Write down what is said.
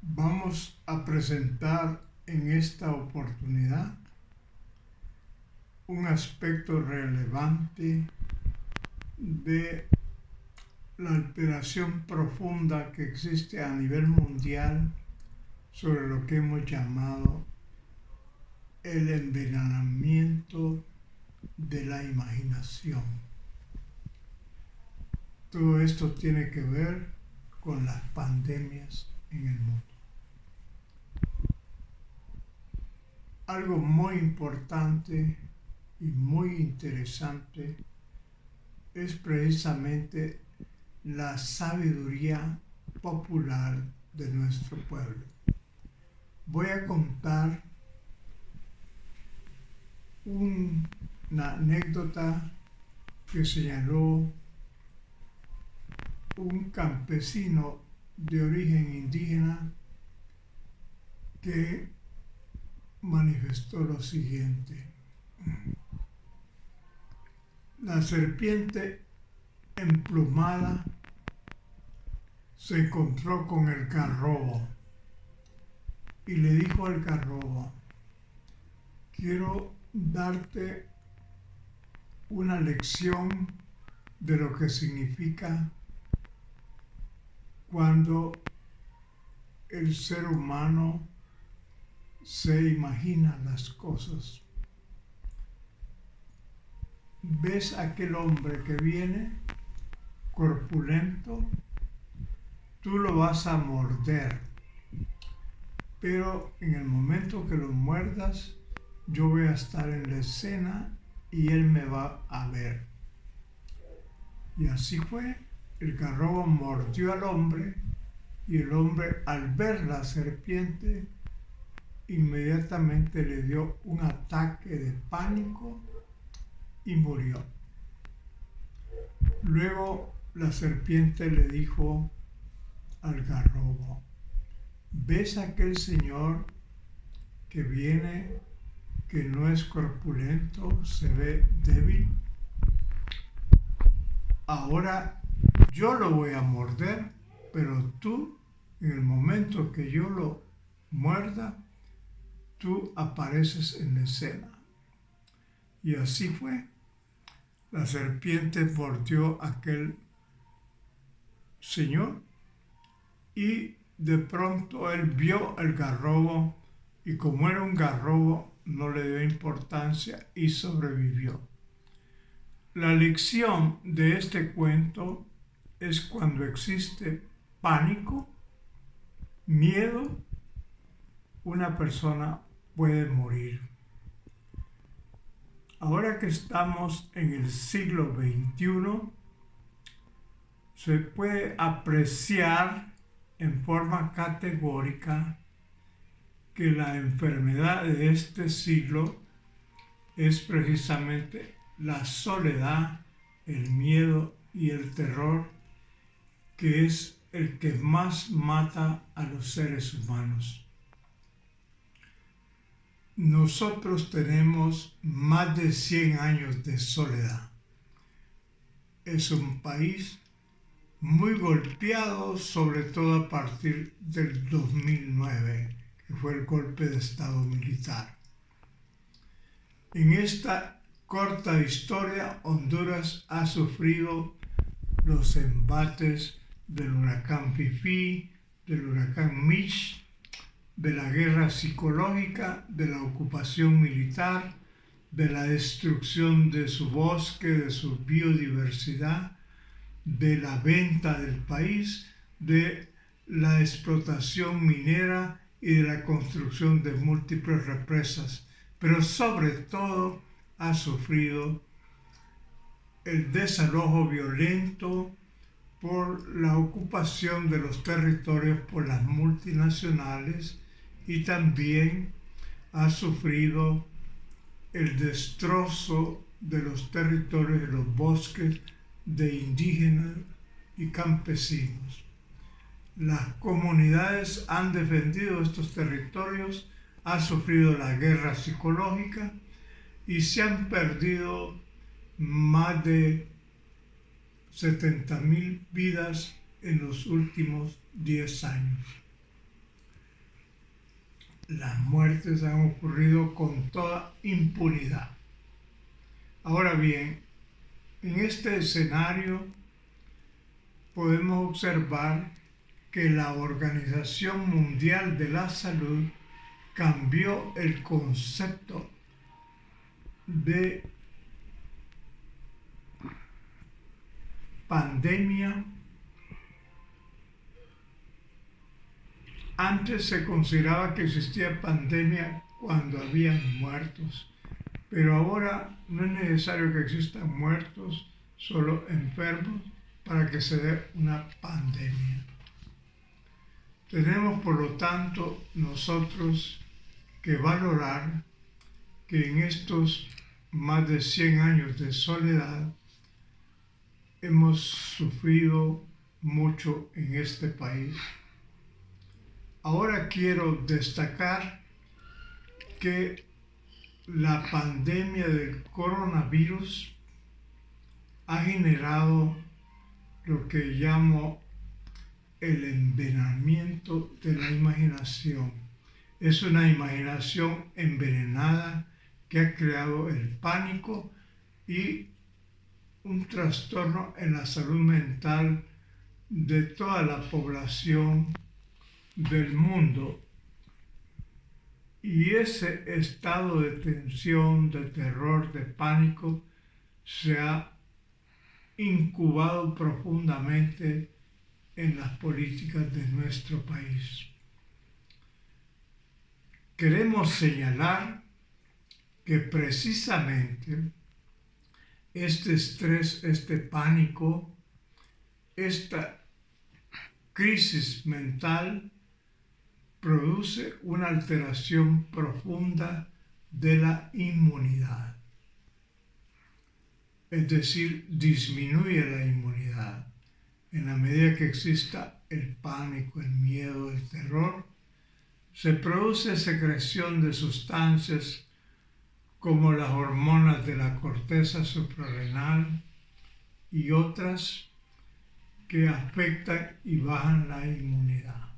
Vamos a presentar en esta oportunidad un aspecto relevante de la alteración profunda que existe a nivel mundial sobre lo que hemos llamado el envenenamiento de la imaginación. Todo esto tiene que ver con las pandemias en el mundo. Algo muy importante y muy interesante es precisamente la sabiduría popular de nuestro pueblo. Voy a contar una anécdota que señaló un campesino de origen indígena que manifestó lo siguiente. La serpiente emplumada se encontró con el garrobo y le dijo al garrobo: quiero darte una lección de lo que significa cuando el ser humano se imagina las cosas. ¿Ves aquel hombre que viene corpulento? Tú lo vas a morder, pero en el momento que lo muerdas, yo voy a estar en la escena y él me va a ver. Y así fue. El garrobo mordió al hombre y el hombre, al ver la serpiente, inmediatamente le dio un ataque de pánico y murió. Luego la serpiente le dijo al garrobo: ¿ves a aquel señor que viene, que no es corpulento, se ve débil? Ahora yo lo voy a morder, pero tú, en el momento que yo lo muerda, tú apareces en la escena. Y así fue. La serpiente mordió a aquel señor y de pronto él vio el garrobo y como era un garrobo no le dio importancia y sobrevivió. La lección de este cuento es cuando existe pánico, miedo, una persona puede morir. Ahora que estamos en el siglo XXI, se puede apreciar en forma categórica que la enfermedad de este siglo es precisamente la soledad, el miedo y el terror, que es el que más mata a los seres humanos. Nosotros tenemos más de 100 años de soledad. Es un país muy golpeado, sobre todo a partir del 2009, que fue el golpe de Estado militar. En esta corta historia, Honduras ha sufrido los embates del huracán Fifi, del huracán Mitch, de la guerra psicológica, de la ocupación militar, de la destrucción de su bosque, de su biodiversidad, de la venta del país, de la explotación minera y de la construcción de múltiples represas, pero sobre todo ha sufrido el desalojo violento por la ocupación de los territorios por las multinacionales y también ha sufrido el destrozo de los territorios de los bosques de indígenas y campesinos. Las comunidades han defendido estos territorios, ha sufrido la guerra psicológica y se han perdido más de 70,000 vidas en los últimos 10 años. las muertes han ocurrido con toda impunidad. Ahora bien, en este escenario podemos observar que la Organización Mundial de la Salud cambió el concepto de pandemia. Antes se consideraba que existía pandemia cuando habían muertos, pero ahora no es necesario que existan muertos, solo enfermos, para que se dé una pandemia. Tenemos, por lo tanto, nosotros que valorar que en estos más de 100 años de soledad hemos sufrido mucho en este país. Ahora quiero destacar que la pandemia del coronavirus ha generado lo que llamo el envenenamiento de la imaginación. Es una imaginación envenenada que ha creado el pánico y un trastorno en la salud mental de toda la población del mundo. Y ese estado de tensión, de terror, de pánico se ha incubado profundamente en las políticas de nuestro país. Queremos señalar que precisamente este estrés, este pánico, esta crisis mental produce una alteración profunda de la inmunidad. Es decir, disminuye la inmunidad. En la medida que exista el pánico, el miedo, el terror, se produce secreción de sustancias como las hormonas de la corteza suprarrenal y otras que afectan y bajan la inmunidad.